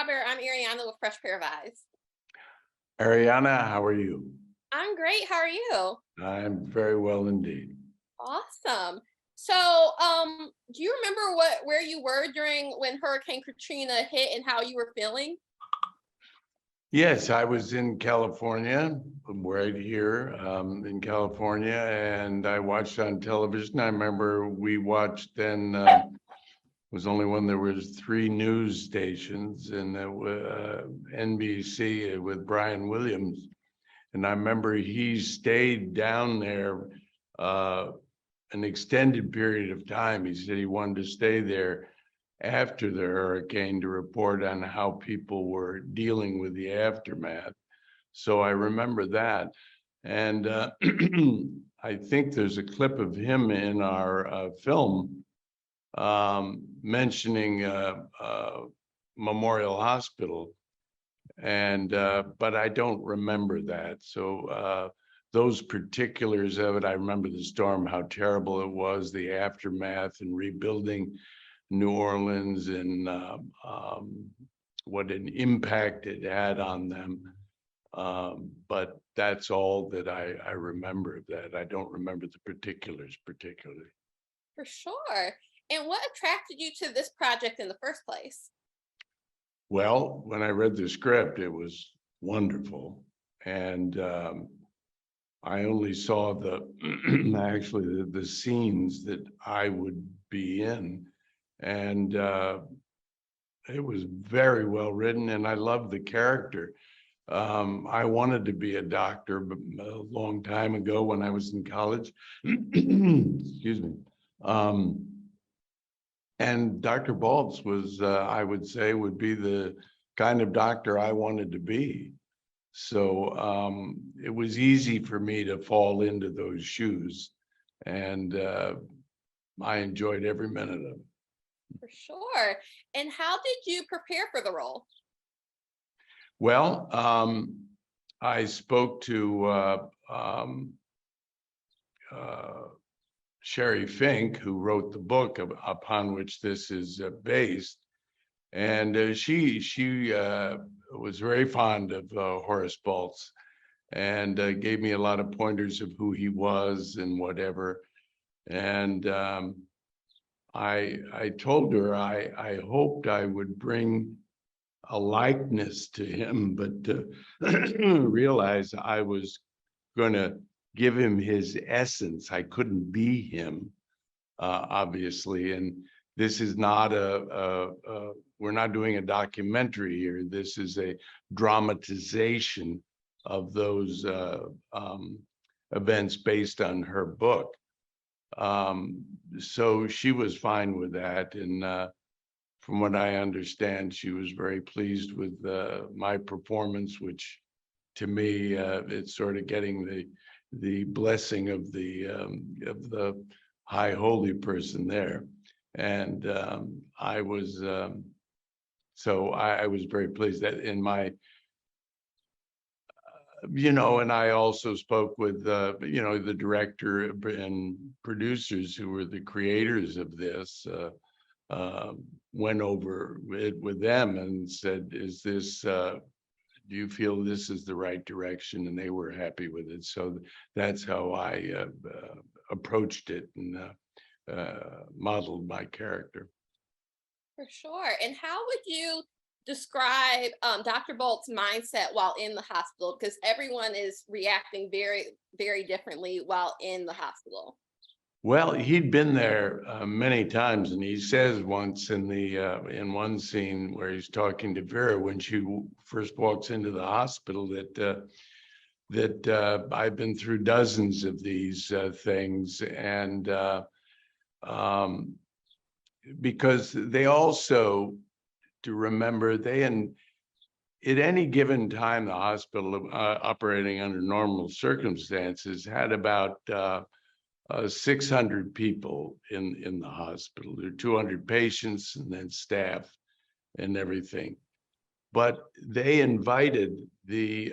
Robert. I'm Ariana with Fresh Pair of Eyes. Ariana, how are you? I'm great. How are you? I'm very well indeed. Awesome. So, do you remember where you were during when Hurricane Katrina hit and how you were feeling? Yes, I was in California, right here in California, and I watched on television. I remember we watched then, was only when there was three news stations, and NBC with Brian Williams. And I remember he stayed down there an extended period of time. He said he wanted to stay there after the hurricane to report on how people were dealing with the aftermath. So I remember that. And I think there's a clip of him in our film mentioning Memorial Hospital. And but I don't remember that. So those particulars of it, I remember the storm, how terrible it was, the aftermath and rebuilding New Orleans, and what an impact it had on them. But that's all that I remember of that. I don't remember the particulars particularly. For sure. And what attracted you to this project in the first place? Well, when I read the script, it was wonderful. And I only saw actually the scenes that I would be in. And it was very well written, and I loved the character. I wanted to be a doctor a long time ago when I was in college. Excuse me. And Dr. Baltz was, I would say, would be the kind of doctor I wanted to be. So it was easy for me to fall into those shoes, and I enjoyed every minute of it. For sure. And how did you prepare for the role? Well, I spoke to Sheri Fink, who wrote the book upon which this is based, and she was very fond of Horace Baltz, and gave me a lot of pointers of who he was and whatever. And I told her I hoped I would bring a likeness to him, but realized I was going to give him his essence. I couldn't be him, obviously. And this is not we're not doing a documentary here. This is a dramatization of those events based on her book. So she was fine with that. And from what I understand, she was very pleased with my performance, which to me, it's sort of getting the blessing of the high holy person there. And I was, so I was very pleased that in my, and I also spoke with, the director and producers who were the creators of this, went over it with them and said, is this, do you feel this is the right direction? And they were happy with it. So that's how I approached it and modeled my character. For sure. And how would you describe Dr. Bolt's mindset while in the hospital? Because everyone is reacting very, very differently while in the hospital. Well, he'd been there many times, and he says once in in one scene where he's talking to Vera when she first walks into the hospital that I've been through dozens of these things, and because they also, to remember, at any given time, the hospital operating under normal circumstances had about 600 people in the hospital. There are 200 patients and then staff and everything. But they invited the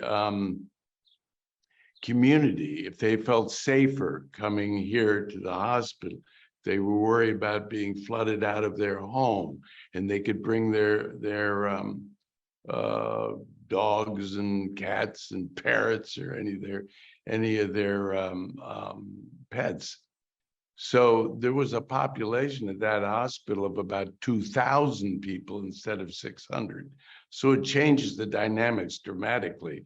community, if they felt safer coming here to the hospital, they were worried about being flooded out of their home, and they could bring their uh, dogs and cats and parrots or any of their pets. So there was a population at that hospital of about 2,000 people instead of 600. So it changes the dynamics dramatically.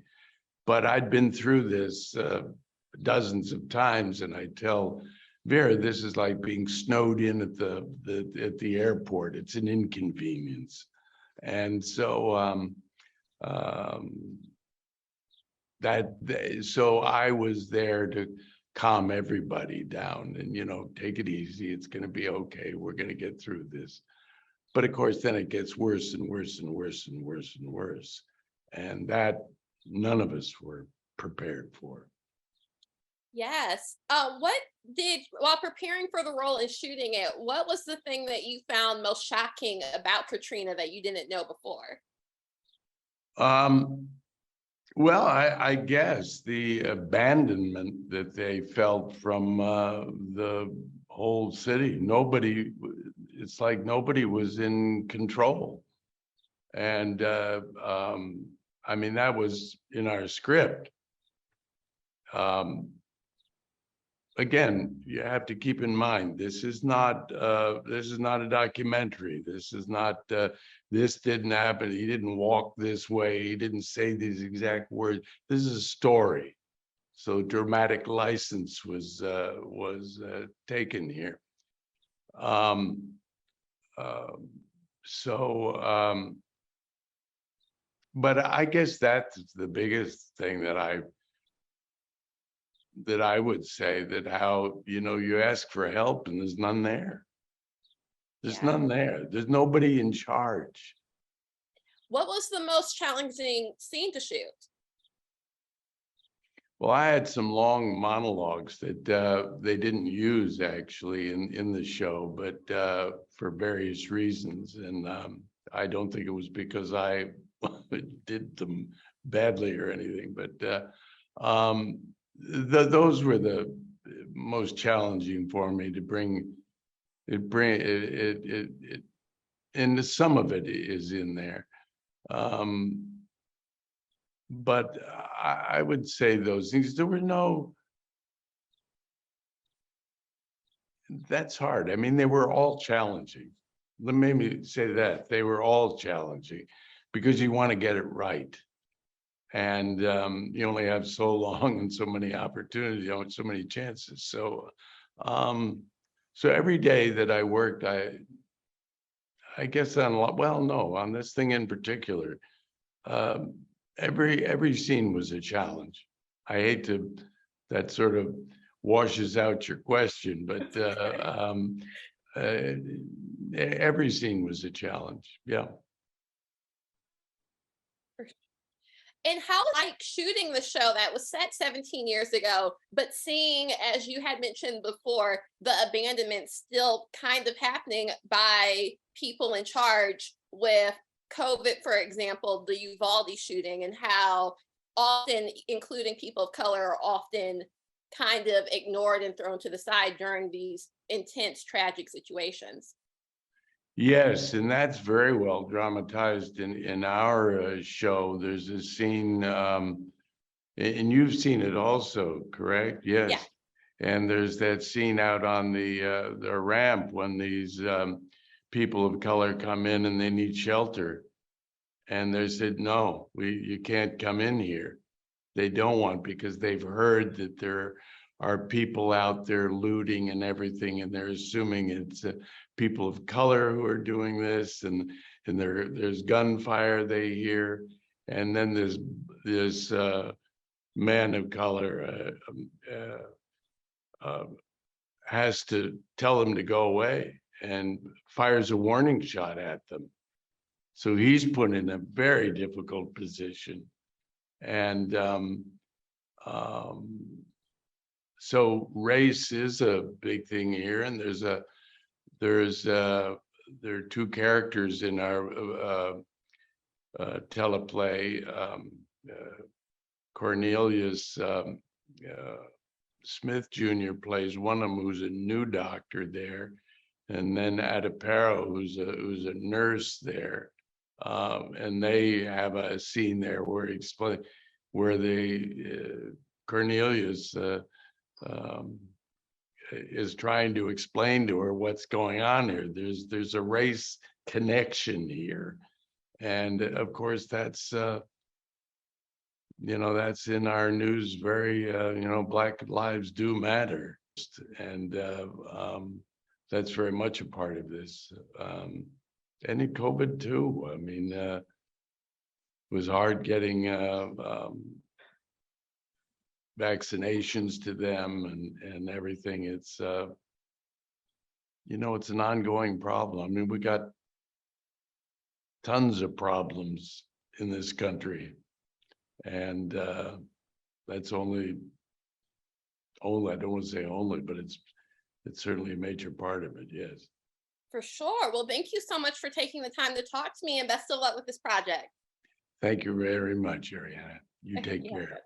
But I'd been through this dozens of times, and I tell Vera, this is like being snowed in at the airport. It's an inconvenience. And so so I was there to calm everybody down and, take it easy. It's going to be okay. We're going to get through this. But of course, then it gets worse and worse and worse and worse and worse. And that none of us were prepared for. Yes. While preparing for the role and shooting it, what was the thing that you found most shocking about Katrina that you didn't know before? Well, I guess the abandonment that they felt from the whole city. It's like nobody was in control. And I mean, that was in our script. Again, you have to keep in mind, this is not a documentary. This didn't happen. He didn't walk this way. He didn't say these exact words. This is a story. So dramatic license was taken here. But I guess that's the biggest thing that I would say, that how, you ask for help and there's none there. There's none there. There's nobody in charge. What was the most challenging scene to shoot? Well, I had some long monologues that they didn't use actually in the show, but for various reasons. And I don't think it was because I did them badly or anything, but those were the most challenging for me to bring it, and some of it is in there. But I would say those things, that's hard. I mean, they were all challenging. Let me say that they were all challenging because you want to get it right. And you only have so long and so many opportunities, so many chances. So every day that I worked, I guess on this thing in particular, every scene was a challenge. I hate that sort of washes out your question, but every scene was a challenge. Yeah. And how, like, shooting the show that was set 17 years ago, but seeing, as you had mentioned before, the abandonment still kind of happening by people in charge with COVID, for example, the Uvalde shooting, and how often, including people of color, are often kind of ignored and thrown to the side during these intense, tragic situations. Yes, and that's very well dramatized in our show. There's a scene, and you've seen it also, correct? Yes. Yeah. And there's that scene out on the ramp when these people of color come in and they need shelter, and they said, "No, you can't come in here." They don't want, because they've heard that there are people out there looting and everything, and they're assuming it's people of color who are doing this, and there's gunfire they hear, and then this man of color has to tell them to go away and fires a warning shot at them. So he's put in a very difficult position. And so race is a big thing here, and there are two characters in our teleplay. Cornelius Smith Jr. plays one of them, who's a new doctor there, and then Adepero, who's a nurse there. And they have a scene there where Cornelius is trying to explain to her what's going on here. There's a race connection here, and of course that's that's in our news very Black lives do matter, and that's very much a part of this. And in COVID too. I mean, it was hard getting vaccinations to them and everything. It's it's an ongoing problem. I mean, we got tons of problems in this country, and that's only I don't want to say only, but it's certainly a major part of it. Yes. For sure. Well, thank you so much for taking the time to talk to me, and best of luck with this project. Thank you very much, Ariana. You take Yeah. care.